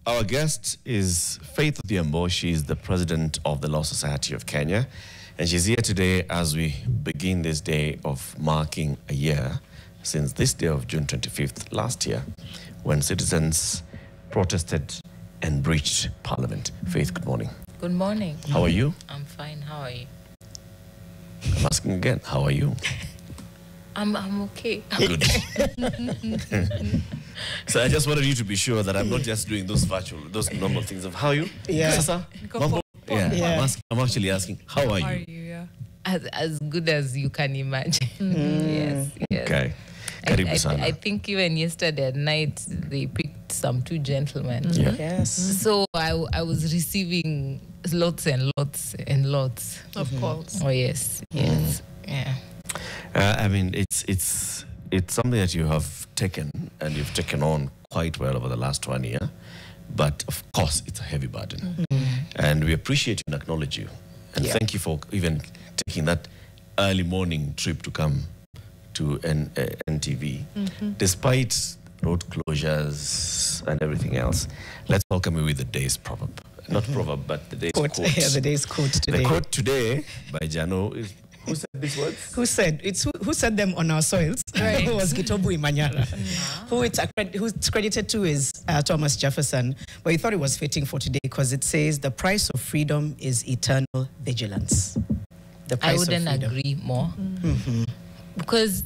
Our guest is Faith Odhiambo. She is the president of the Law Society of Kenya. And she's here today as we begin this day of marking a year since this day of June 25th last year, when citizens protested and breached Parliament. Faith, good morning. Good morning. How are you? I'm fine. How are you? I'm asking again, how are you? I'm okay. Good. So I just wanted you to be sure that I'm not just doing those normal things of how are you? Yeah. Sasa? Mambo? Yeah. I'm actually asking, how are you? Yeah. As good as you can imagine. Yes. Okay. Karibu sana. I think even yesterday at night they picked some two gentlemen. Yeah. Yes. So I was receiving lots and lots and lots. Of course. Oh yes. Yes. Yeah. I mean, it's something that you have taken and you've taken on quite well over the last 1 year. But of course, it's a heavy burden. And we appreciate you and acknowledge you. And thank you for even taking that early morning trip to come to NTV. Despite road closures and everything else, let's welcome you with the day's proverb. Not proverb, but the day's quote. Yeah, the day's quote today. The quote today by Jano is, who said these words? Who said them on our soils? Right. Who was Gitobu Imanyara? Who's credited to is Thomas Jefferson. But he thought it was fitting for today because it says the price of freedom is eternal vigilance. The price I wouldn't of freedom. agree more. Because,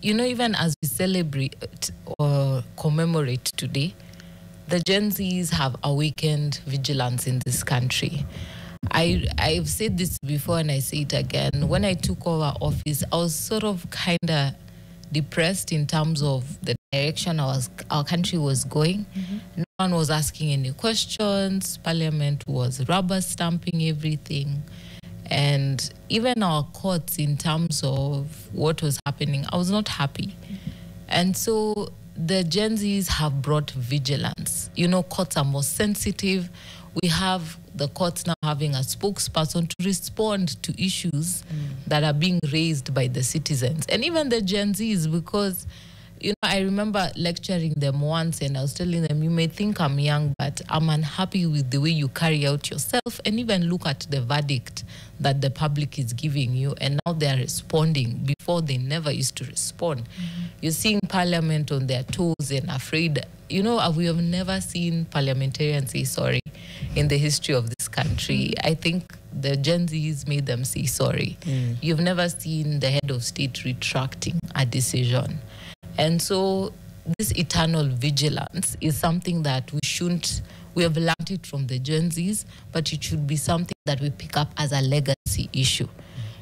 you know, even as we celebrate or commemorate today, the Gen Zs have awakened vigilance in this country. I've said this before and I say it again. When I took over office, I was sort of kind of depressed in terms of the direction our country was going. No one was asking any questions. Parliament was rubber stamping everything. And even our courts, in terms of what was happening, I was not happy. And so the Gen Zs have brought vigilance. You know, courts are more sensitive. We have the courts now having a spokesperson to respond to issues that are being raised by the citizens. And even the Gen Zs, because, you know, I remember lecturing them once and I was telling them, you may think I'm young, but I'm unhappy with the way you carry out yourself, and even look at the verdict that the public is giving you. And now they're responding. Before, they never used to respond. You're seeing Parliament on their toes and afraid. You know, we have never seen parliamentarians say sorry in the history of this country. I think the Gen Zs made them say sorry. You've never seen the head of state retracting a decision. And so this eternal vigilance is something that we have learned it from the Gen Zs, but it should be something that we pick up as a legacy issue.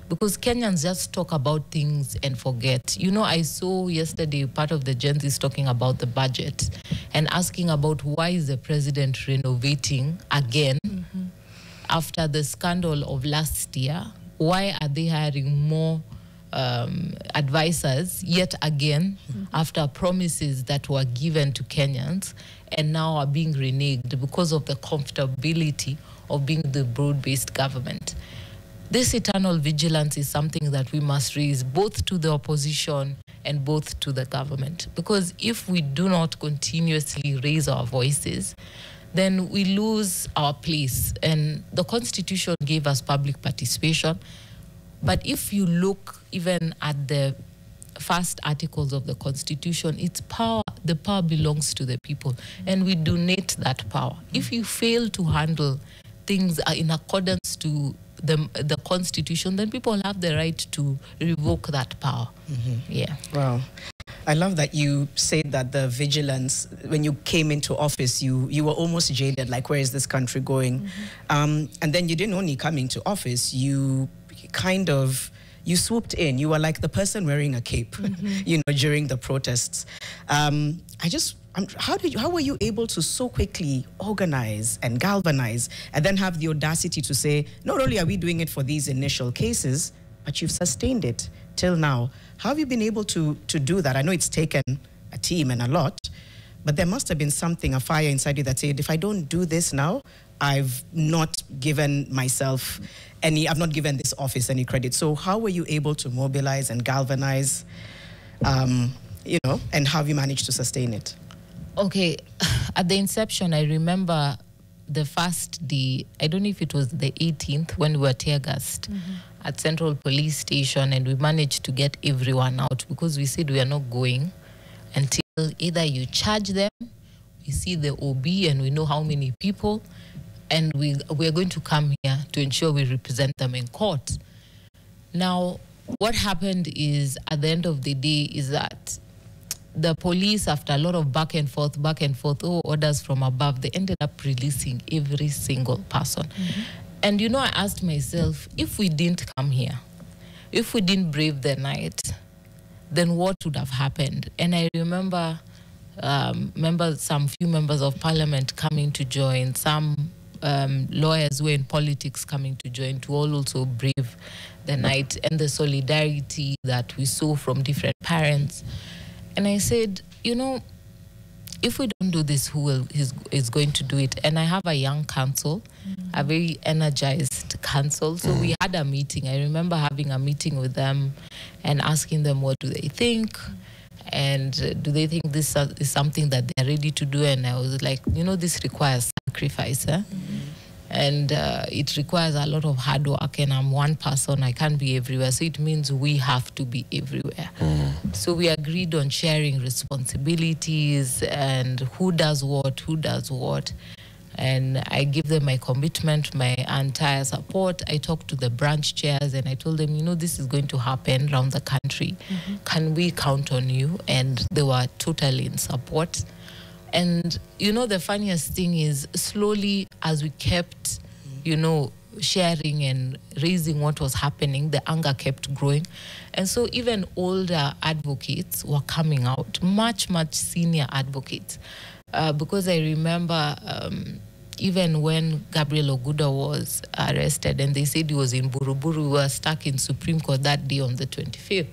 Because Kenyans just talk about things and forget. You know, I saw yesterday part of the Gen Zs talking about the budget and asking about why is the president renovating again after the scandal of last year? Why are they hiring more advisors yet again after promises that were given to Kenyans and now are being reneged because of the comfortability of being the broad-based government? This eternal vigilance is something that we must raise both to the opposition and both to the government. Because if we do not continuously raise our voices, then we lose our place. And the Constitution gave us public participation. But if you look even at the first articles of the Constitution, it's power. The power belongs to the people. And we donate that power. If you fail to handle things in accordance to the Constitution, then people have the right to revoke that power. Yeah. Wow. I love that you said that the vigilance, when you came into office, you were almost jaded, like, where is this country going? And then you didn't only come into office, you swooped in. You were like the person wearing a cape, you know, during the protests. How were you able to so quickly organize and galvanize and then have the audacity to say, not only are we doing it for these initial cases, but you've sustained it till now? How have you been able to do that? I know it's taken a team and a lot, but there must have been something, a fire inside you that said, if I don't do this now, I've not given myself I've not given this office any credit. So how were you able to mobilize and galvanize, you know, and how have you managed to sustain it? Okay, At the inception, I remember the first day, I don't know if it was the 18th, when we were tear gassed at Central Police Station, and we managed to get everyone out because we said we are not going until either you charge them, we see the OB and we know how many people, and we're going to come here to ensure we represent them in court. Now, what happened is, at the end of the day, is that the police, after a lot of back and forth, orders from above, they ended up releasing every single person. And you know, I asked myself, if we didn't come here, if we didn't brave the night, then what would have happened? And I remember some few members of parliament coming to join, some lawyers who were in politics coming to join, to all also brave the night, and the solidarity that we saw from different parents. And I said, you know, if we don't do this, who is going to do it? And I have a young council, a very energized council. So we had a meeting. I remember having a meeting with them and asking them what do they think, and do they think this is something that they're ready to do? And I was like, you know, this requires sacrifice, and it requires a lot of hard work, and I'm one person, I can't be everywhere, so it means we have to be everywhere. So we agreed on sharing responsibilities and who does what, and I give them my commitment, my entire support. I talked to the branch chairs and I told them, you know, this is going to happen around the country. Can we count on you? And they were totally in support. And, you know, the funniest thing is, slowly as we kept, you know, sharing and raising what was happening, the anger kept growing. And so even older advocates were coming out, much senior advocates. Because I remember even when Gabriel Oguda was arrested and they said he was in Buruburu, we were stuck in Supreme Court that day on the 25th.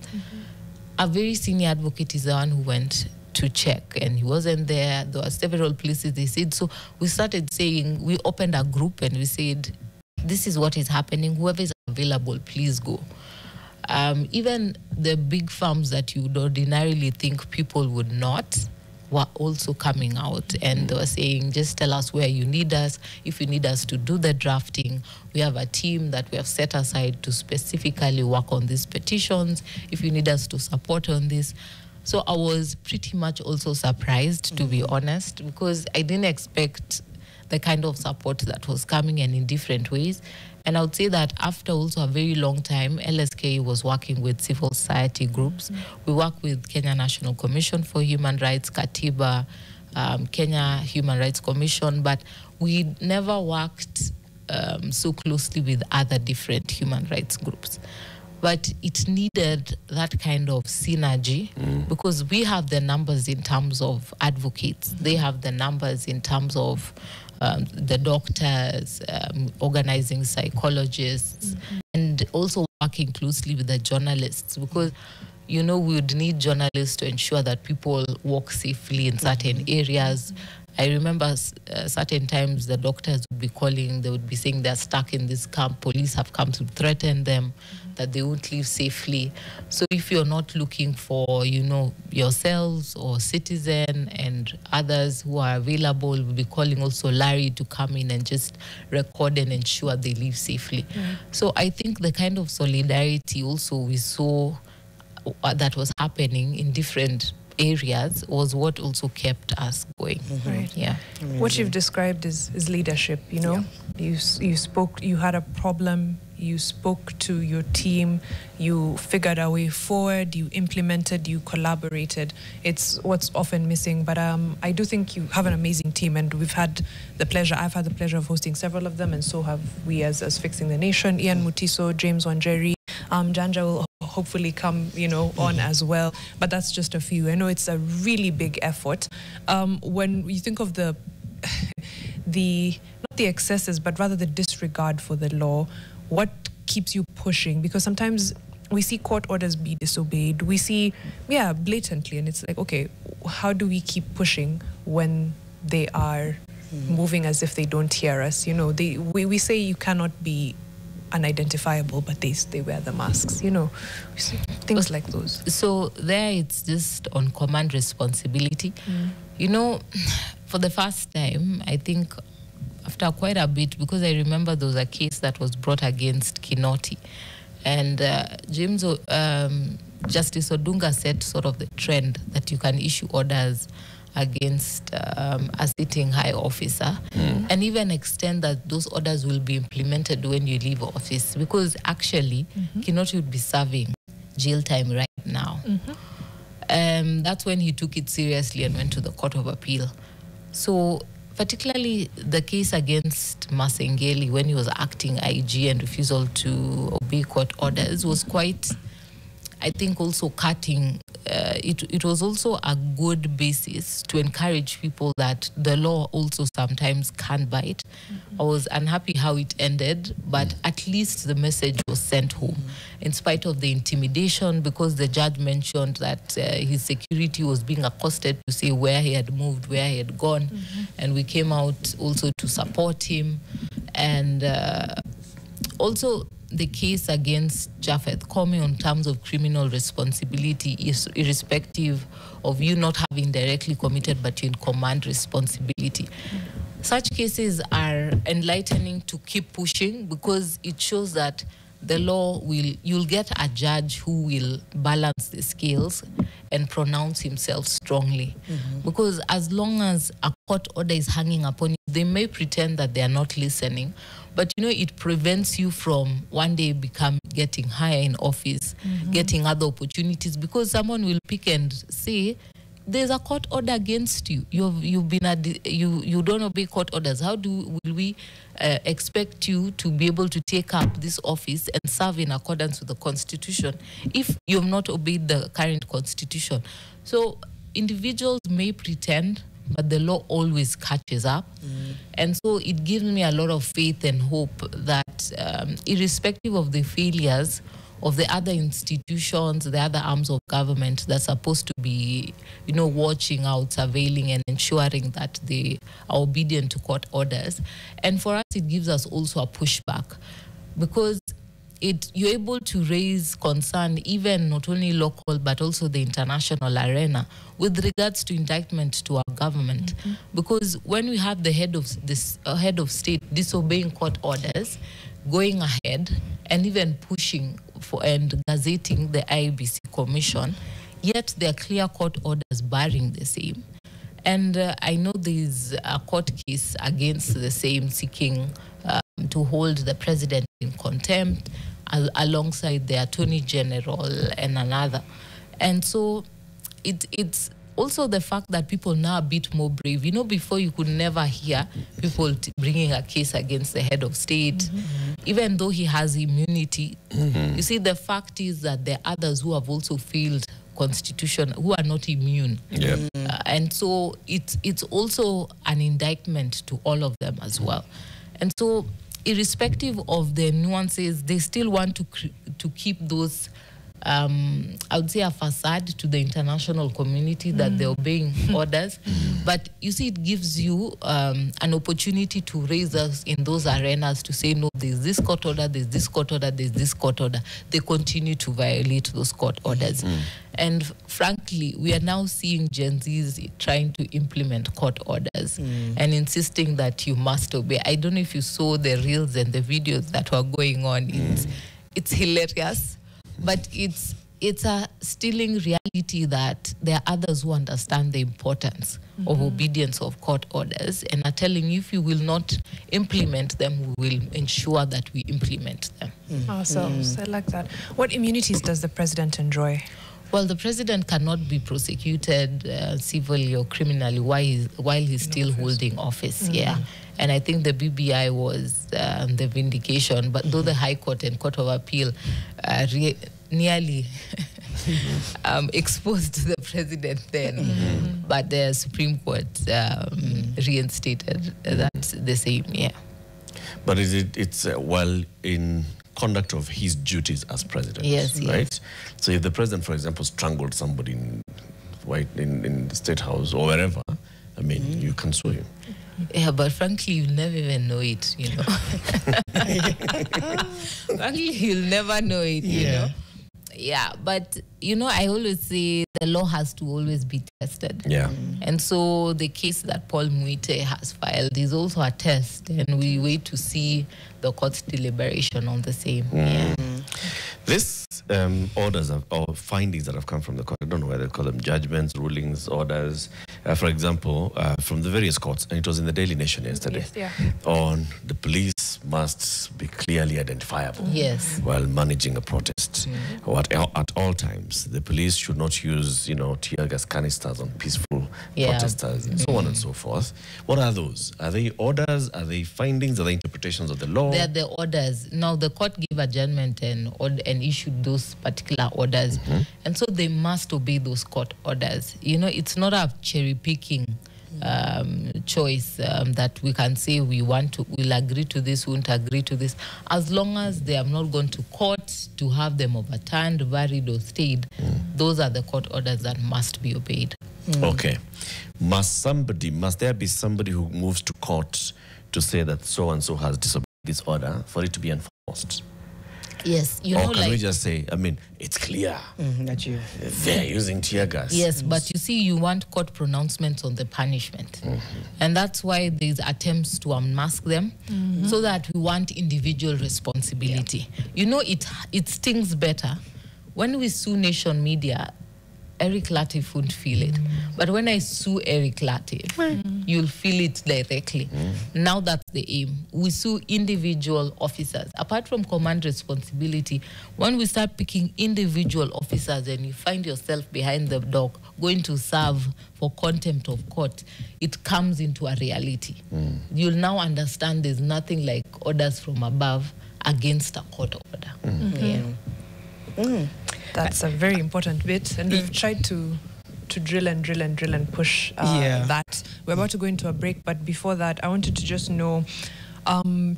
A very senior advocate is the one who went to check, and he wasn't there. There were several places they said. So we started saying, we opened a group and we said, this is what is happening. Whoever is available, please go. Even the big firms that you would ordinarily think people would not were also coming out, and they were saying, just tell us where you need us. If you need us to do the drafting, we have a team that we have set aside to specifically work on these petitions. If you need us to support on this. So I was pretty much also surprised, to be honest, because I didn't expect the kind of support that was coming, and in different ways. And I would say that after also a very long time, LSK was working with civil society groups. We work with Kenya National Commission for Human Rights, Katiba, Kenya Human Rights Commission, but we never worked so closely with other different human rights groups. But it needed that kind of synergy, because we have the numbers in terms of advocates. They have the numbers in terms of the doctors, organizing psychologists, and also working closely with the journalists, because, you know, we would need journalists to ensure that people walk safely in certain areas. I remember certain times the doctors would be calling, they would be saying they're stuck in this camp, police have come to threaten them, that they won't leave safely. So if you're not looking for, you know, yourselves or Citizen and others who are available, we'll be calling also Larry to come in and just record and ensure they leave safely. So I think the kind of solidarity also we saw that was happening in different areas was what also kept us going. Right. Yeah. Amazing. What you've described is leadership, you know. You spoke, you had a problem, you spoke to your team, you figured a way forward, you implemented, you collaborated. It's what's often missing, but I do think you have an amazing team, and I've had the pleasure of hosting several of them, and so have we as Fixing the Nation. Ian Mutiso, James Wanjeri, Janja will hopefully come, you know, on as well, but that's just a few. I know it's a really big effort. When you think of the not the excesses, but rather the disregard for the law, what keeps you pushing? Because sometimes we see court orders be disobeyed. We see, blatantly, and it's like, okay, how do we keep pushing when they are moving as if they don't hear us? You know, we say you cannot be unidentifiable, but they wear the masks, you know, things like those. So there it's just on command responsibility. You know, for the first time, I think after quite a bit, because I remember there was a case that was brought against Kinoti, and Justice Odunga set sort of the trend that you can issue orders against a sitting high officer, and even extend that those orders will be implemented when you leave office, because actually Kinoti would be serving jail time right now. That's when he took it seriously and went to the Court of Appeal. So particularly the case against Masengeli when he was acting IG and refusal to obey court orders was quite, I think, also cutting. It was also a good basis to encourage people that the law also sometimes can bite. I was unhappy how it ended, but at least the message was sent home, in spite of the intimidation, because the judge mentioned that his security was being accosted to say where he had moved, where he had gone, and we came out also to support him. And also, the case against Japheth Koome on terms of criminal responsibility is irrespective of you not having directly committed, but in command responsibility. Such cases are enlightening to keep pushing, because it shows that the law you'll get a judge who will balance the scales and pronounce himself strongly. Because as long as a court order is hanging upon you, they may pretend that they are not listening, but it prevents you from one day getting higher in office, getting other opportunities, because someone will pick and say, there's a court order against you. You don't obey court orders. How will we expect you to be able to take up this office and serve in accordance with the Constitution if you have not obeyed the current Constitution? So individuals may pretend, but the law always catches up. And so it gives me a lot of faith and hope that irrespective of the failures of the other institutions, the other arms of government that's supposed to be, watching out, surveilling, and ensuring that they are obedient to court orders. And for us, it gives us also a pushback, because you're able to raise concern, even not only local, but also the international arena, with regards to indictment to our government. Because when we have the head of state disobeying court orders, going ahead and even pushing for and gazetting the IEBC Commission, yet there are clear court orders barring the same. And I know there's a court case against the same seeking to hold the president in contempt alongside the Attorney General and another. And so it's also the fact that people now are a bit more brave. Before you could never hear people bringing a case against the head of state, even though he has immunity. You see, the fact is that there are others who have also failed constitution, who are not immune. And so it's also an indictment to all of them as well. And so irrespective of the nuances, they still want to keep those, I would say, a facade to the international community that they're obeying orders. But you see, it gives you an opportunity to raise us in those arenas to say, no, there's this court order, there's this court order, there's this court order. They continue to violate those court orders. And frankly, we are now seeing Gen Zs trying to implement court orders and insisting that you must obey. I don't know if you saw the reels and the videos that were going on. It's hilarious. But it's a stilling reality that there are others who understand the importance of obedience of court orders and are telling you, if you will not implement them, we will ensure that we implement them. Awesome. So I like that. What immunities does the president enjoy? Well, the president cannot be prosecuted civilly or criminally while he's still holding office. And I think the BBI was the vindication, but though the High Court and Court of Appeal nearly exposed the president then, but the Supreme Court reinstated that the same, But it's well in conduct of his duties as president, right? So if the president, for example, strangled somebody in the State House or wherever, I mean, you can sue him. Yeah, but frankly, you'll never even know it, Frankly, you'll never know it, Yeah, but I always say the law has to always be tested. Yeah. And so the case that Paul Muite has filed is also a test, and we wait to see the court's deliberation on the same. Yeah. This orders or findings that have come from the court, I don't know whether they call them judgments, rulings, orders, for example, from the various courts, and it was in the Daily Nation yesterday, Yes, on the police must be clearly identifiable Yes. while managing a protest. At all times, the police should not use, tear gas canisters on peaceful protesters and so on and so forth. What are those? Are they orders? Are they findings? Are they interpretations of the law? They are the orders. Now, the court gave a judgment and issued those particular orders. And so they must obey those court orders. It's not a cherry-picking choice that we can say we'll agree to this, won't agree to this. As long as they have not gone to court to have them overturned, varied, or stayed, those are the court orders that must be obeyed. Okay. Must there be somebody who moves to court to say that so-and-so has disobeyed this order for it to be enforced? Yes, or can we just say, it's clear that you... they're using tear gas? Yes, but you see, you want court pronouncements on the punishment. And that's why there's attempts to unmask them, so that we want individual responsibility. It stings better. When we sue Nation Media, Eric Latif won't feel it. But when I sue Eric Latif, you'll feel it directly. Now that's the aim. We sue individual officers. Apart from command responsibility, when we start picking individual officers and you find yourself behind the dock going to serve for contempt of court, it comes into a reality. You'll now understand there's nothing like orders from above against a court order. That's a very important bit, and we've tried to drill and push that. We're about to go into a break, but before that, I wanted to just know,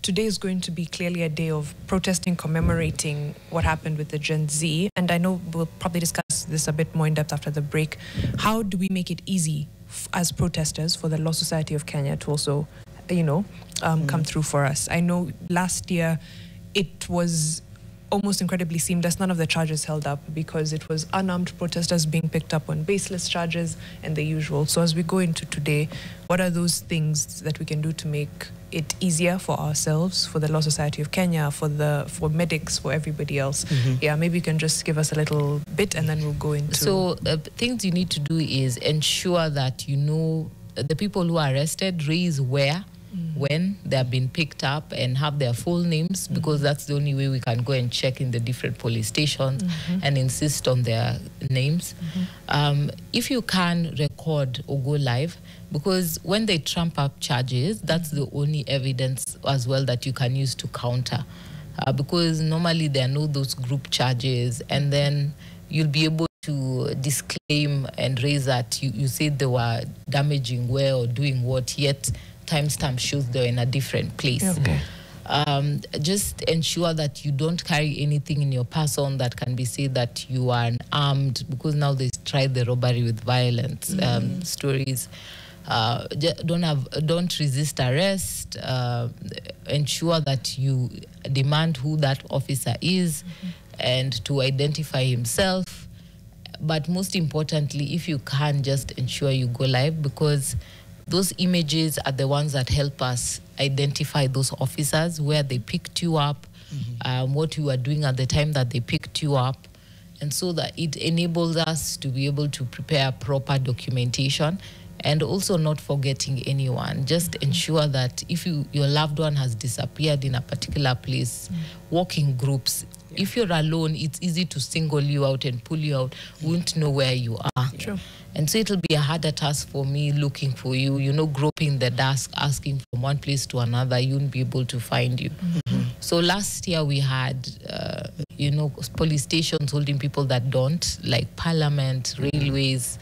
today is going to be clearly a day of protesting, commemorating what happened with the Gen Z, and I know we'll probably discuss this a bit more in depth after the break. How do we make it easy as protesters for the Law Society of Kenya to also, come through for us? I know last year it was almost incredibly seamless. None of the charges held up because it was unarmed protesters being picked up on baseless charges and the usual. So as we go into today, what are those things that we can do to make it easier for ourselves, for the Law Society of Kenya, for medics, for everybody else? Yeah, maybe you can just give us a little bit and then we'll go into... So things you need to do is ensure that the people who are arrested, raise where, when they have been picked up, and have their full names, because that's the only way we can go and check in the different police stations and insist on their names. If you can record or go live, because when they trump up charges, that's the only evidence as well that you can use to counter. Because normally there are no those group charges, and then you'll be able to disclaim and raise that you said they were damaging where or doing what, yet timestamp shows they're in a different place. Just ensure that you don't carry anything in your person that can be said that you are armed, because now they tried the robbery with violence stories. Don't resist arrest. Ensure that you demand who that officer is and to identify himself. But most importantly, if you can, just ensure you go live, because those images are the ones that help us identify those officers, where they picked you up, what you were doing at the time that they picked you up. And so that it enables us to be able to prepare proper documentation, and also not forgetting anyone. Just ensure that if your loved one has disappeared in a particular place, walk in groups. If you're alone, it's easy to single you out and pull you out. We won't know where you are. True. And so it'll be a harder task for me looking for you, groping the desk, asking from one place to another. You won't be able to find you. So last year we had, police stations holding people that don't, like Parliament, railways.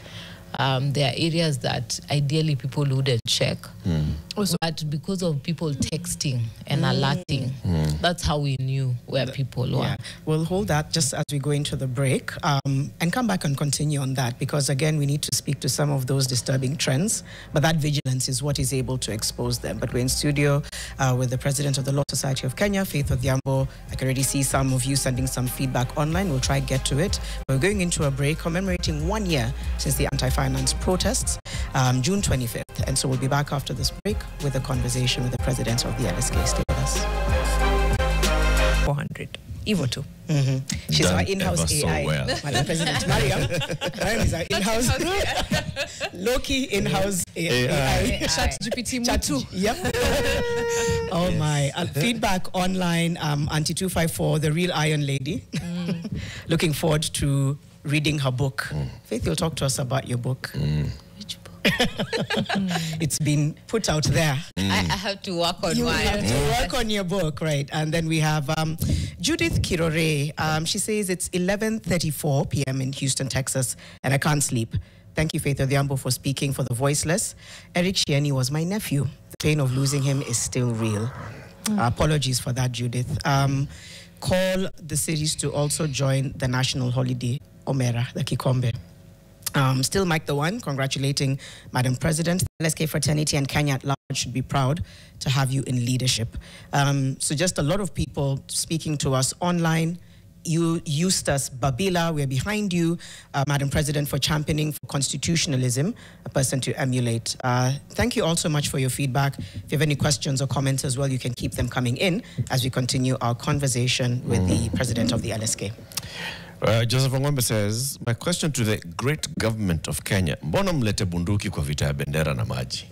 There are areas that ideally people wouldn't check. But because of people texting and alerting, that's how we knew where people were. Yeah. We'll hold that just as we go into the break and come back and continue on that, because again, we need to speak to some of those disturbing trends, but that vigilance is what is able to expose them. But we're in studio with the president of the Law Society of Kenya, Faith Odhiambo. I can already see some of you sending some feedback online. We'll try to get to it. We're going into a break commemorating 1 year since the anti-finance protests, June 25th. And so we'll be back after this break with a conversation with the president of the LSK. Stay with us. 400. Evo 2. She's Done our in-house ever so AI. well. Madam President Mariam. Mariam is our in-house, low-key in-house AI. ChatGPT Mutu. Yep. Oh my. Feedback online, Auntie 254, the real Iron Lady. Looking forward to reading her book. Faith, you'll talk to us about your book. Which book? It's been put out there. I have to work on You mine. have to work on your book, right? And then we have Judith Kirore. She says it's 11:34 p.m. in Houston, Texas, and I can't sleep. Thank you, Faith Odhiambo, for speaking for the voiceless. Eric Shieni was my nephew. The pain of losing him is still real. Apologies for that, Judith. Call the cities to also join the national holiday, Omera, the Kikombe. Still Mike the One, congratulating Madam President. The LSK fraternity and Kenya at large should be proud to have you in leadership. So just a lot of people speaking to us online. You, Eustace Babila, we're behind you, Madam President, for championing for constitutionalism, a person to emulate. Thank you all so much for your feedback. If you have any questions or comments as well, you can keep them coming in as we continue our conversation with the President of the LSK. Joseph Ongombe says, my question to the great government of Kenya, mbona mlete bunduki kwa vita ya bendera na maji?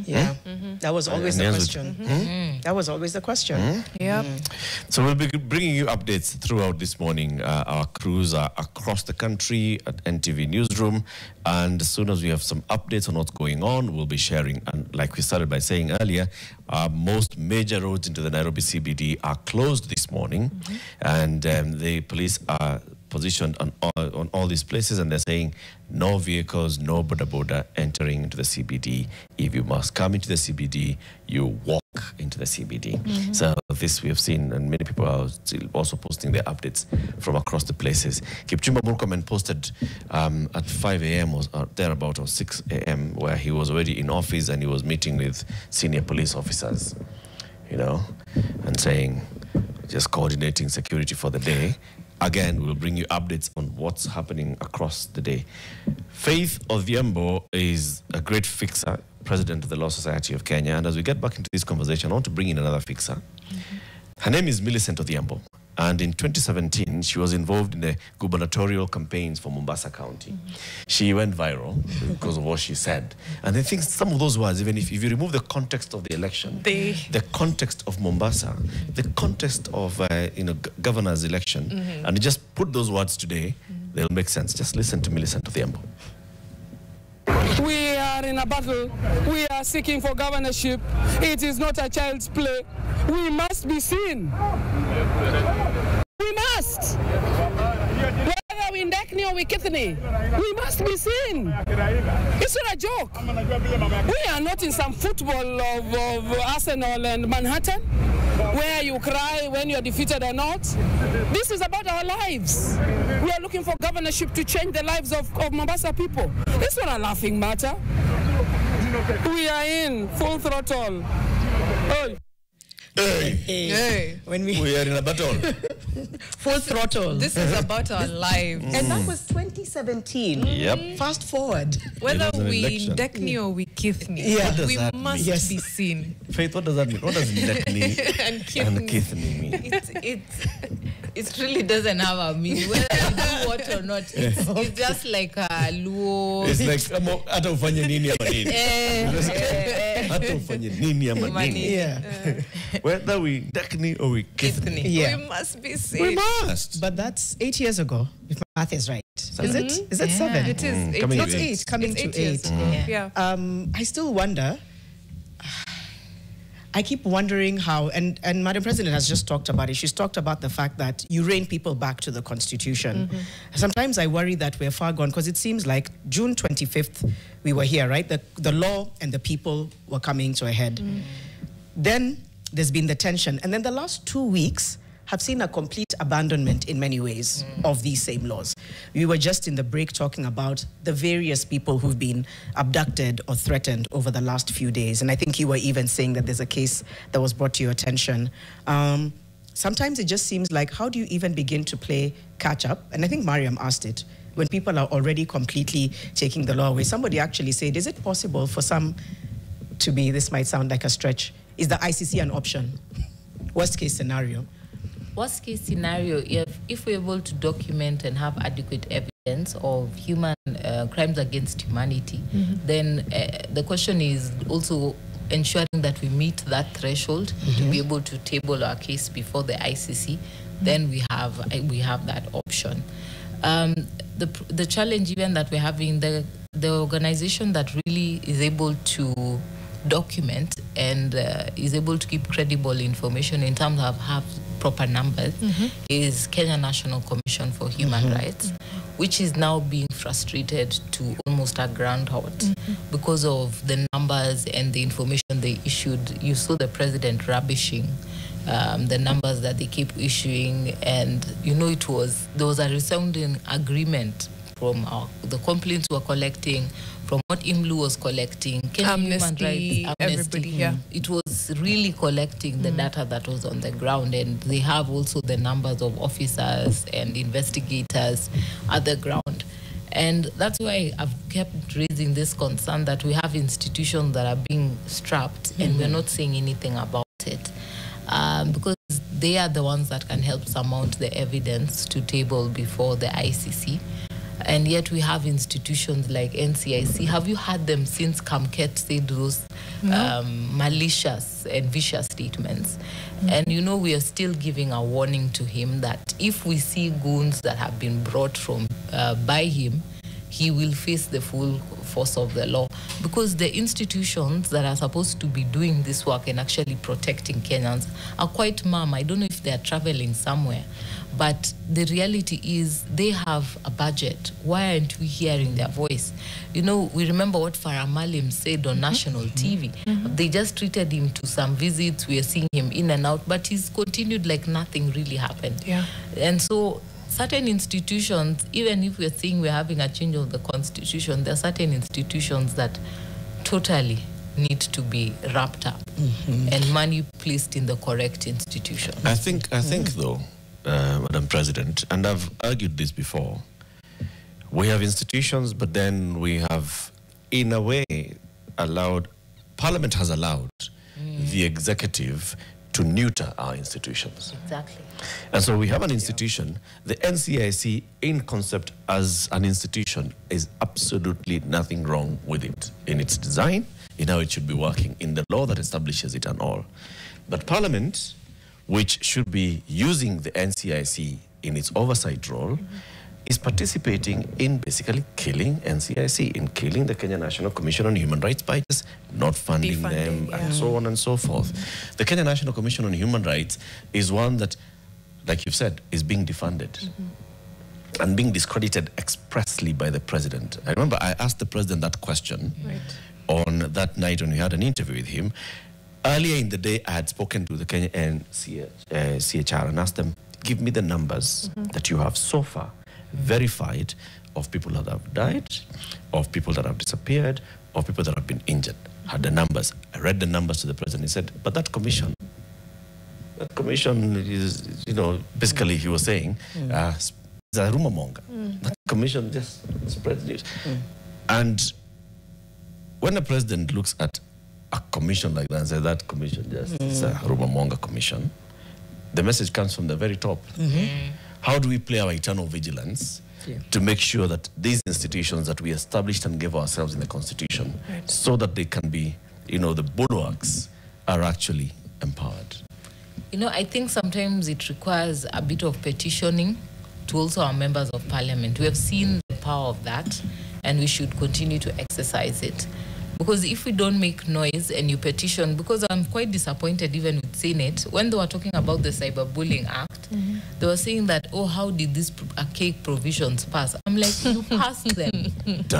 Yeah, that was always the question. That was always the question. Yep. So we'll be bringing you updates throughout this morning. Our crews are across the country at NTV Newsroom. And as soon as we have some updates on what's going on, we'll be sharing. And like we started by saying earlier, most major roads into the Nairobi CBD are closed this morning. And the police are positioned on all these places, and they're saying no vehicles, no boda entering into the CBD. If you must come into the CBD, you walk into the CBD. So this we have seen, and many people are still also posting their updates from across the places. Kipchumba Murkomen posted at 5 a.m. or thereabout, or 6 a.m., where he was already in office and he was meeting with senior police officers, you know, and saying, just coordinating security for the day. Again, we'll bring you updates on what's happening across the day. Faith Odhiambo is a great fixer, president of the Law Society of Kenya. And as we get back into this conversation, I want to bring in another fixer. Her name is Millicent Odhiambo. And in 2017, she was involved in the gubernatorial campaigns for Mombasa County. She went viral because of what she said. And I think some of those words, even if you remove the context of the election, the context of Mombasa, the context of governor's election, and you just put those words today, they'll make sense. Just listen to Millicent Odhiambo. We are in a battle. We are seeking for governorship. It is not a child's play. We must be seen. We must. Whether we in Dakni or we Kithini, we must be seen. It's not a joke. We are not in some football of Arsenal and Manhattan, where you cry when you're defeated or not. This is about our lives. We are looking for governorship to change the lives of Mombasa people. It's not a laughing matter. We are in full throttle. Oh. Hey. When we are in a battle. Full throttle. This is about our lives. And that was 2017. Yep. Fast forward. Whether we election. Dekni or we Kithni, Yeah. What does we that must mean? Yes. be seen. Faith, what does that mean? What does Nekni And and Kithni mean? It really doesn't have a meaning, whether you do what or not. It's just like a luo. It's like, hata ufanye nini ama nini. Hata ufanye nini ama nini. Yeah. Whether we Nekni or we Kithni. Yeah. We must be seen. We must. But that's 8 years ago, if my math is right. Is it? Is it Yeah. 7? It is. Coming Not to 8, coming It's to 8 years 8. ago. Yeah. I still wonder, I keep wondering how, and Madam President has just talked about it. She's talked about the fact that you rein people back to the Constitution. Sometimes I worry that we're far gone, because it seems like June 25th, we were here, right? The law and the people were coming to a head. Then there's been the tension. And then the last 2 weeks have seen a complete abandonment in many ways of these same laws. We were just in the break talking about the various people who've been abducted or threatened over the last few days. And I think you were even saying that there's a case that was brought to your attention. Sometimes it just seems like, how do you even begin to play catch up? And I think Mariam asked it. When people are already completely taking the law away, somebody actually said, is it possible for some, to me, this might sound like a stretch, is the ICC an option? Worst case scenario. Worst case scenario, if we're able to document and have adequate evidence of human crimes against humanity, then the question is also ensuring that we meet that threshold to be able to table our case before the ICC. Then we have that option. The challenge even that we're having, the organization that really is able to document and is able to keep credible information in terms of have proper numbers is Kenya National Commission for Human Rights, which is now being frustrated to almost a ground halt because of the numbers and the information they issued. You saw the president rubbishing the numbers that they keep issuing, and there was a resounding agreement from the complaints we were collecting, from what IMLU was collecting, Kenya Human Rights, everybody, it was really collecting the data that was on the ground, and they have also the numbers of officers and investigators at the ground. And that's why I've kept raising this concern that we have institutions that are being strapped and we're not saying anything about it. Because they are the ones that can help surmount the evidence to table before the ICC. And yet we have institutions like NCIC. Have you heard them since Kamket said those malicious and vicious statements? And we are still giving a warning to him that if we see goons that have been brought from by him, he will face the full force of the law, because the institutions that are supposed to be doing this work and actually protecting Kenyans are quite mum. I don't know if they're traveling somewhere, but the reality is they have a budget. Why aren't we hearing their voice? We remember what Farah Malim said on national TV. They just treated him to some visits. We are seeing him in and out, but he's continued like nothing really happened. And so certain institutions, even if we're saying we're having a change of the constitution, there are certain institutions that totally need to be wrapped up and money placed in the correct institution. I think though, Madam President, and I've argued this before, we have institutions, but then we have, in a way, Parliament has allowed the executive to neuter our institutions. Exactly. And so we have an institution, the NCIC in concept as an institution is absolutely nothing wrong with it in its design, in how it should be working, in the law that establishes it and all. But Parliament, which should be using the NCIC in its oversight role, is participating in basically killing NCIC, in killing the Kenya National Commission on Human Rights by just not funding them and so on and so forth. The Kenya National Commission on Human Rights is one that, like you've said, is being defunded and being discredited expressly by the president. I remember I asked the president that question on that night when we had an interview with him. Earlier in the day, I had spoken to the Kenya CHR and asked them, give me the numbers that you have so far verified of people that have died, of people that have disappeared, of people that have been injured. Had the numbers. I read the numbers to the president. He said, but that commission is, basically he was saying, is a rumor monger. That commission just spreads news. And when the president looks at a commission like that and says that commission just is a rumor monger commission, the message comes from the very top. How do we play our eternal vigilance to make sure that these institutions that we established and gave ourselves in the Constitution, so that they can be, the bulwarks are actually empowered? I think sometimes it requires a bit of petitioning to also our members of Parliament. We have seen the power of that, and we should continue to exercise it. Because if we don't make noise and you petition, because I'm quite disappointed even with Senate, when they were talking about the Cyberbullying Act, they were saying that, oh, how did these archaic provisions pass? I'm like, you passed them.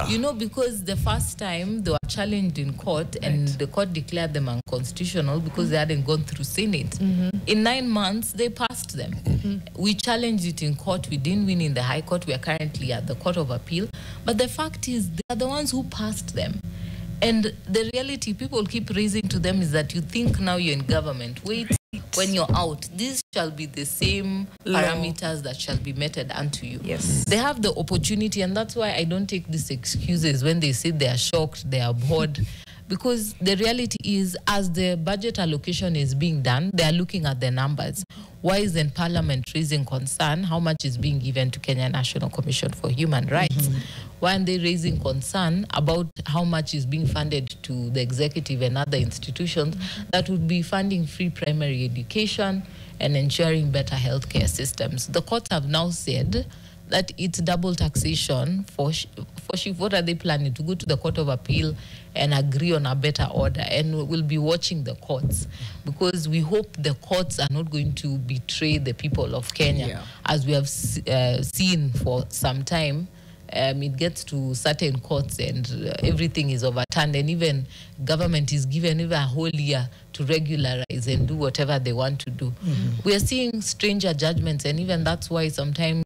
You know, because the first time they were challenged in court and the court declared them unconstitutional because they hadn't gone through Senate. In 9 months, they passed them. We challenged it in court. We didn't win in the High Court. We are currently at the Court of Appeal. But the fact is, they are the ones who passed them. And the reality people keep raising to them is that you think now you're in government. Wait, when you're out, these shall be the same parameters that shall be meted unto you. Yes. They have the opportunity, and that's why I don't take these excuses when they say they are shocked, they are bored. Because the reality is, as the budget allocation is being done, they are looking at the numbers. Why isn't Parliament raising concern? How much is being given to Kenya National Commission for Human Rights? Why aren't they raising concern about how much is being funded to the executive and other institutions that would be funding free primary education and ensuring better healthcare systems? The courts have now said that it's double taxation for SHIF. What are they planning? To go to the Court of Appeal and agree on a better order? And we'll be watching the courts, because we hope the courts are not going to betray the people of Kenya, as we have seen for some time. It gets to certain courts and everything is overturned, and even government is given even a whole year to regularize and do whatever they want to do. We are seeing stranger judgments, and even that's why sometimes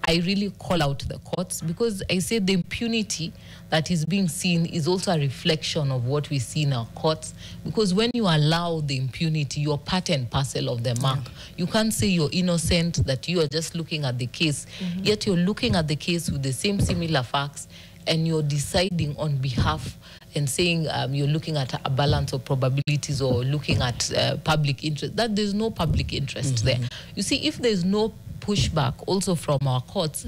I really call out the courts, because I say the impunity that is being seen is also a reflection of what we see in our courts. Because when you allow the impunity, you're part and parcel of the mark. You can't say you're innocent, that you are just looking at the case, yet you're looking at the case with the same similar facts, and you're deciding on behalf and saying you're looking at a balance of probabilities or looking at public interest. That there's no public interest there. You see, if there's no pushback also from our courts,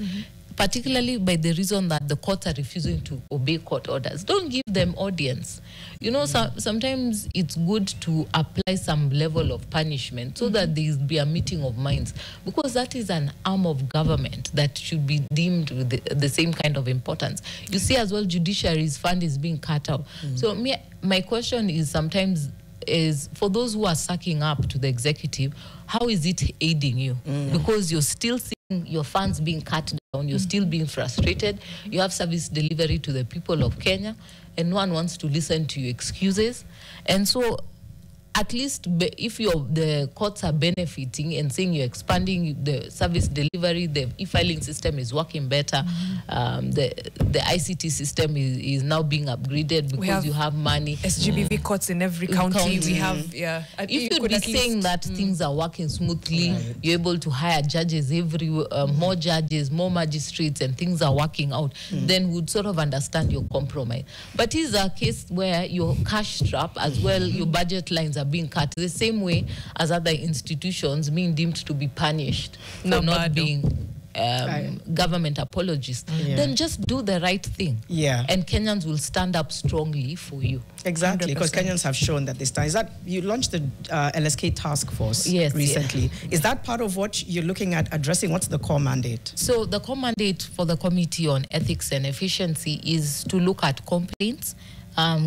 particularly by the reason that the courts are refusing to obey court orders, don't give them audience. You know, sometimes it's good to apply some level of punishment so that there be a meeting of minds, because that is an arm of government that should be deemed with the same kind of importance. You see as well, judiciary's fund is being cut out. So my question is sometimes is, for those who are sucking up to the executive, how is it aiding you? Because you're still seeing your funds being cut down, you're still being frustrated, you have service delivery to the people of Kenya, and no one wants to listen to your excuses. And so at least if the courts are benefiting and saying you're expanding the service delivery, the e-filing system is working better, the ICT system is now being upgraded because you have money. SGBV courts in every county. We have, If you'd be saying that things are working smoothly, you're able to hire judges more judges, more magistrates, and things are working out, then we'd sort of understand your compromise. But is a case where your cash strap as well, your budget lines are being cut the same way as other institutions being deemed to be punished for not being government apologists. Then just do the right thing. And Kenyans will stand up strongly for you. Exactly, because Kenyans have shown that this time. Is that you launched the LSK task force recently? Is that part of what you're looking at addressing? What's the core mandate? So the core mandate for the Committee on Ethics and Efficiency is to look at complaints.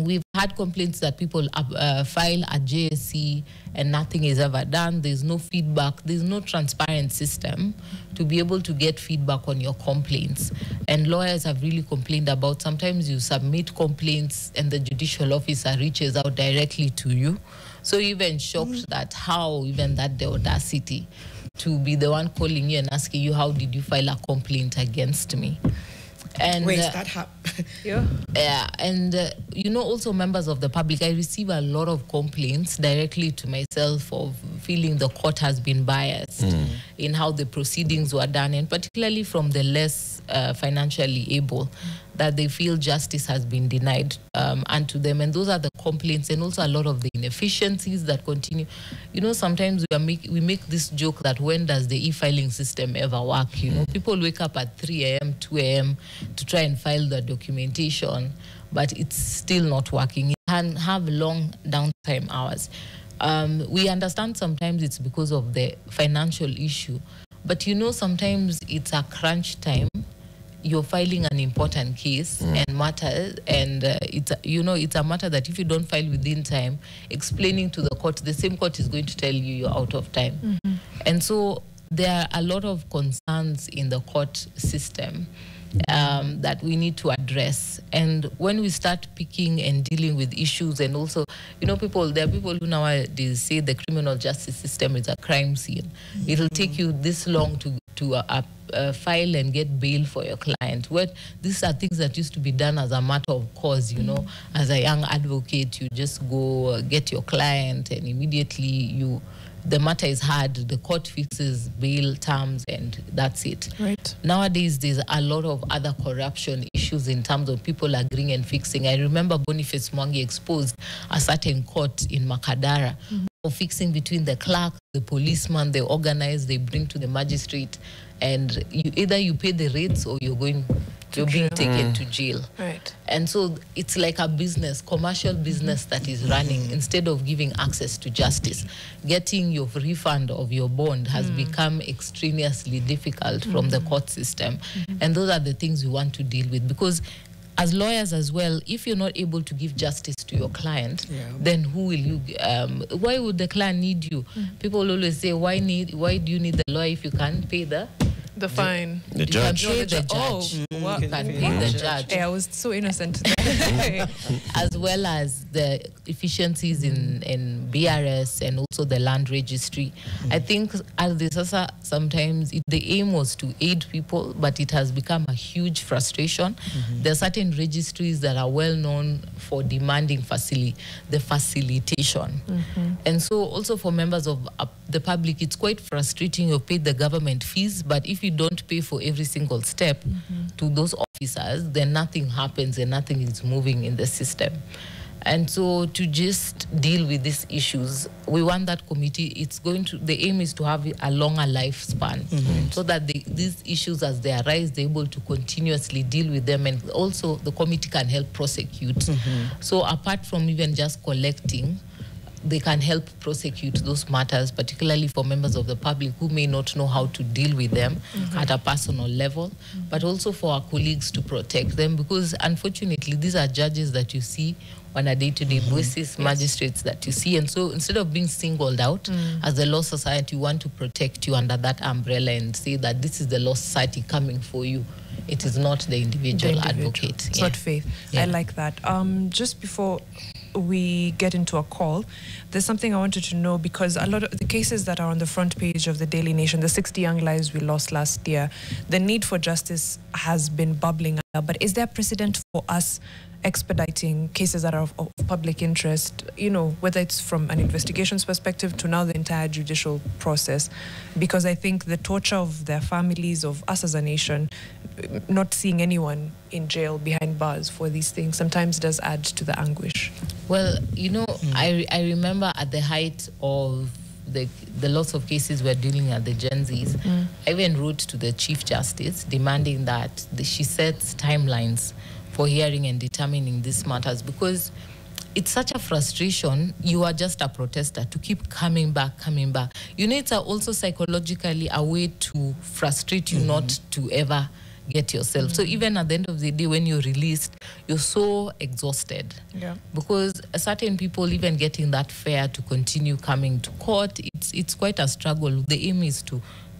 We've had complaints that people file at JSC and nothing is ever done. There's no feedback. There's no transparent system to be able to get feedback on your complaints. And lawyers have really complained about sometimes you submit complaints and the judicial officer reaches out directly to you. So even shocked that how even that the audacity to be the one calling you and asking you, how did you file a complaint against me? And wait, that happened? And you know, also members of the public, I receive a lot of complaints directly to myself of feeling the court has been biased in how the proceedings were done, and particularly from the less financially able, that they feel justice has been denied unto them. And those are the complaints, and also a lot of the inefficiencies that continue. You know, sometimes we make this joke that when does the e-filing system ever work? You know, people wake up at 3 a.m., 2 a.m. to try and file the documentation, but it's still not working. It can have long downtime hours. We understand sometimes it's because of the financial issue, but you know, sometimes it's a crunch time you're filing an important case and matter, and it's a matter that if you don't file within time, explaining to the court, the same court is going to tell you you're out of time. And so there are a lot of concerns in the court system that we need to address. And when we start picking and dealing with issues, and also, there are people who nowadays say the criminal justice system is a crime scene. It'll take you this long to file and get bail for your client. These are things that used to be done as a matter of course, as a young advocate, you just go get your client and immediately the matter is heard, the court fixes bail terms, and that's it. Right. Nowadays, there's a lot of other corruption issues in terms of people agreeing and fixing. I remember Boniface Mwangi exposed a certain court in Makadara for fixing between the clerk, the policeman. They organize, they bring to the magistrate, and either you pay the rates or you're being taken to jail. Right. And so it's like a business, commercial business that is running. Instead of giving access to justice, getting your refund of your bond has become extraneously difficult from the court system. And those are the things we want to deal with, because as lawyers as well, if you're not able to give justice to your client, then who will you, why would the client need you? People always say, why do you need the lawyer if you can't pay the fine? The judge. You can pay the judge. Oh, You can pay the judge. Hey, I was so innocent. As well as the efficiencies in BRS and also the land registry. I think as this sometimes the aim was to aid people, but it has become a huge frustration. There are certain registries that are well known for demanding the facilitation. And so also for members of the public, it's quite frustrating. You've paid the government fees, but if you don't pay for every single step to those officers, then nothing happens and nothing is moving in the system. And so to just deal with these issues, we want that committee, the aim is to have a longer lifespan so that these issues as they arise, they're able to continuously deal with them, and also the committee can help prosecute. So apart from even just collecting, they can help prosecute those matters, particularly for members of the public who may not know how to deal with them at a personal level, but also for our colleagues to protect them, because unfortunately these are judges that you see on a day-to-day basis, magistrates that you see. And so instead of being singled out as the Law Society, we want to protect you under that umbrella and say that this is the Law Society coming for you. It is not the individual advocate. It's not faith. I like that. Just before we get into a call, there's something I wanted to know, because a lot of the cases that are on the front page of the Daily Nation, the 60 young lives we lost last year, the need for justice has been bubbling up. But is there precedent for us expediting cases that are of public interest, whether it's from an investigations perspective to now the entire judicial process? Because I think the torture of their families, of us as a nation, not seeing anyone in jail behind bars for these things sometimes does add to the anguish. Well, I remember at the height of the lots of cases we're dealing at the Gen Zs, I even wrote to the Chief Justice demanding that she sets timelines for hearing and determining these matters, because it's such a frustration. You are just a protester to keep coming back. It's also psychologically a way to frustrate you not to ever get yourself. So even at the end of the day, when you're released, you're so exhausted. Because certain people even getting that fare to continue coming to court, it's quite a struggle. The aim is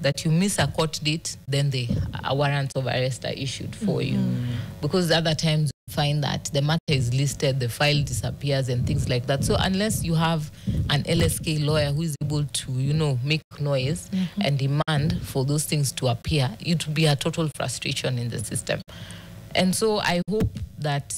that you miss a court date, then a warrant of arrest are issued for you. Because other times you find that the matter is listed, the file disappears and things like that. So unless you have an LSK lawyer who is able to, make noise and demand for those things to appear, it would be a total frustration in the system. And so I hope that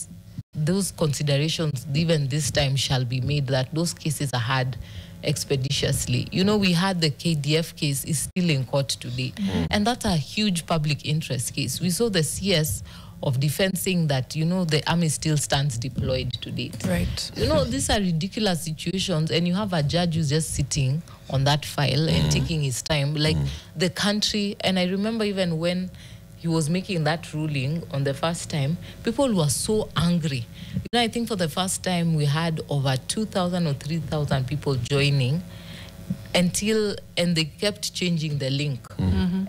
those considerations, even this time, shall be made, that those cases are heard expeditiously. We had the KDF case is still in court today, and that's a huge public interest case. We saw the CS of defense saying that, the army still stands deployed today. Right. These are ridiculous situations, and you have a judge who's just sitting on that file and taking his time, like the country. And I remember even when he was making that ruling on the first time, people were so angry. I think for the first time we had over 2,000 or 3,000 people joining and they kept changing the link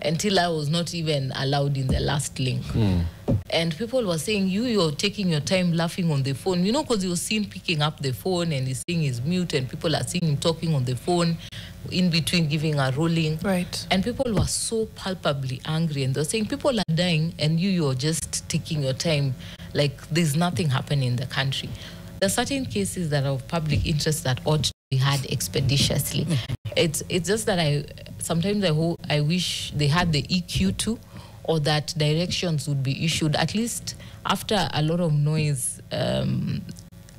until I was not even allowed in the last link. And people were saying, you're taking your time laughing on the phone, you know, because he was seen picking up the phone and he's saying he's mute, and people are seeing him talking on the phone in between giving a ruling. Right. And people were so palpably angry, and they're saying people are dying and you're just taking your time like there's nothing happening in the country. There are certain cases that are of public interest that ought to be had expeditiously. It's just that sometimes I wish they had the EQ too, or that directions would be issued, at least after a lot of noise.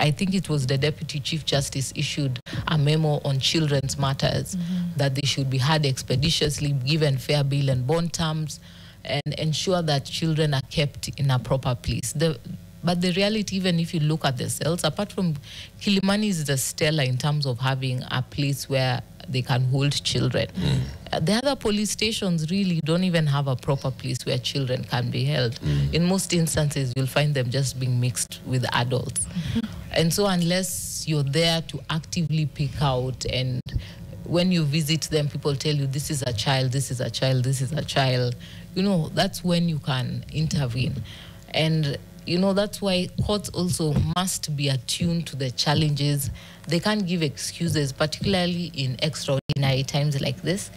I think it was the Deputy Chief Justice issued a memo on children's matters, that they should be had expeditiously, given fair bail and bond terms, and ensure that children are kept in a proper place. But the reality, even if you look at the cells, apart from Kilimani is the stellar in terms of having a place where they can hold children. The other police stations really don't even have a proper place where children can be held. In most instances, you'll find them just being mixed with adults. And so unless you're there to actively pick out, and when you visit them, people tell you, this is a child, this is a child, this is a child, you know, that's when you can intervene. And you know, that's why courts also must be attuned to the challenges. They can't give excuses, particularly in extraordinary times like this.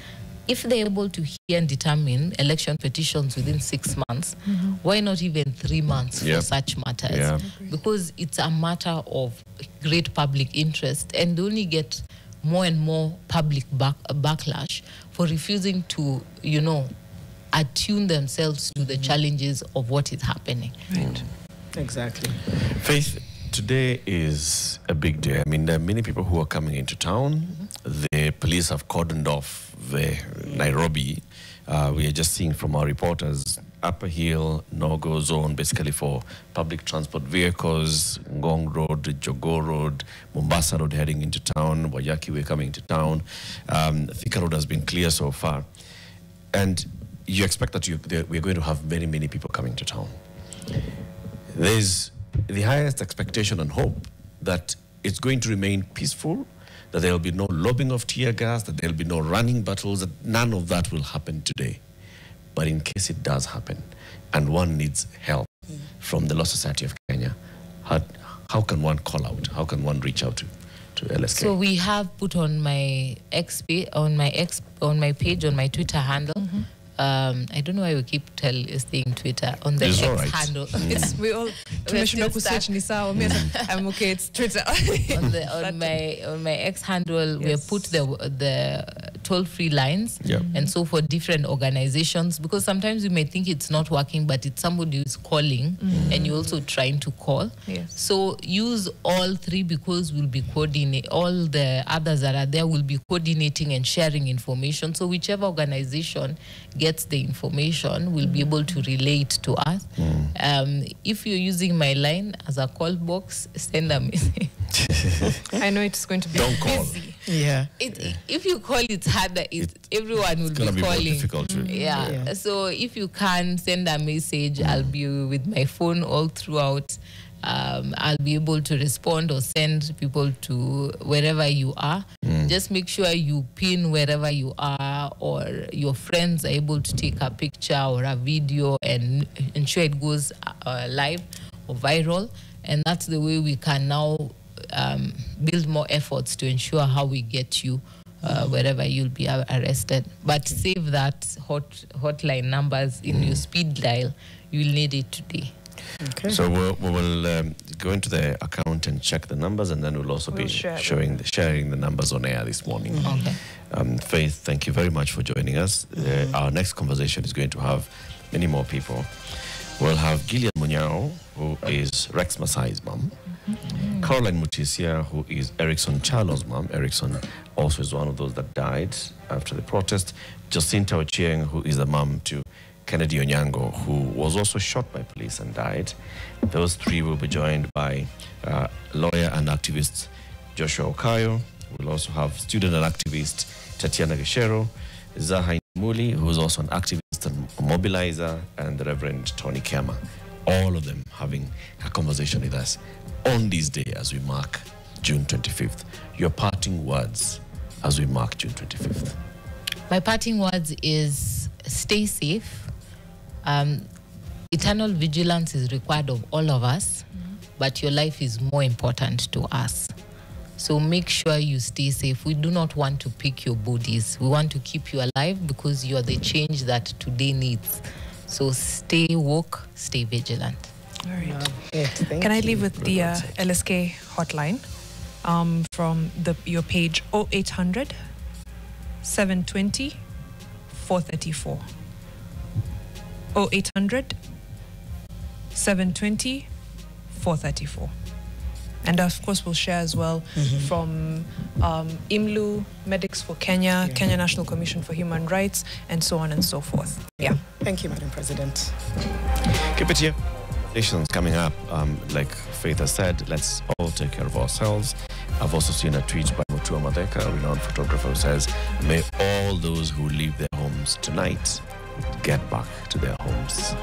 If they're able to hear and determine election petitions within 6 months, why not even 3 months for such matters? Because it's a matter of great public interest, and they only get more and more public backlash for refusing to, you know, attune themselves to the challenges of what is happening. Right. Exactly. Faith, today is a big day. I mean, there are many people who are coming into town. The police have cordoned off the Nairobi. We are just seeing from our reporters, Upper Hill, no-go zone, basically for public transport vehicles, Ngong Road, Jogoo Road, Mombasa Road heading into town, Wayaki Way coming into town. Thika Road has been clear so far. And you expect that we're going to have many, many people coming to town. There's the highest expectation and hope that it's going to remain peaceful, that there will be no lobbing of tear gas, that there will be no running battles, that none of that will happen today. But in case it does happen, and one needs help from the Law Society of Kenya, how can one call out? How can one reach out to LSK? So we have put on my page, on my Twitter handle. I don't know why we keep saying Twitter on the X handle. It's we all I'm okay, it's Twitter. on my X handle, we have put the toll-free lines, and so for different organizations, because sometimes you may think it's not working, but it's somebody who's calling, and you're also trying to call. So use all three, because we'll be coordinating. All the others that are there will be coordinating and sharing information. So whichever organization gets the information will be able to relate to us. If you're using my line as a call box, send a message. I know it's going to be busy. Yeah. If you call, it's harder. Everyone will be calling. More difficult. So if you can send a message, I'll be with my phone all throughout. I'll be able to respond or send people to wherever you are. Just make sure you pin wherever you are, or your friends are able to take a picture or a video and ensure it goes live or viral. And that's the way we can now build more efforts to ensure how we get you wherever you'll be arrested. But save that hotline numbers in your speed dial. You'll need it today. Okay. So we will go into the account and check the numbers, and then we'll also be sharing the numbers on air this morning. Faith, thank you very much for joining us. Our next conversation is going to have many more people. We'll have Gillian Munyao, who is Rex Masai's mom. Caroline Mutisia, who is Erickson Chalo's mom. Erickson also is one of those that died after the protest. Jacinta Ochieng, who is the mom to Kennedy Onyango, who was also shot by police and died. Those three will be joined by lawyer and activist Joshua Okayo. We'll also have student and activist Tatiana Geshero, Zaha Muli, who is also an activist and a mobilizer, and the Reverend Tony Kema. All of them having a conversation with us on this day as we mark June 25th. Your parting words as we mark June 25th? My parting words is stay safe. Eternal vigilance is required of all of us, but your life is more important to us. So make sure you stay safe. We do not want to pick your bodies. We want to keep you alive because you are the change that today needs. So stay woke, stay vigilant. All right. Thank Can I you. leave with the LSK hotline from your page 0800 720 434. 0800 720 434. And of course, we'll share as well from IMLU, Medics for Kenya, Kenya National Commission for Human Rights, and so on and so forth. Yeah. Thank you, Madam President. Keep it here. Nations coming up. Like Faith has said, let's all take care of ourselves. I've also seen a tweet by Mutua Madeka, a renowned photographer, who says, may all those who leave their homes tonight get back to their homes.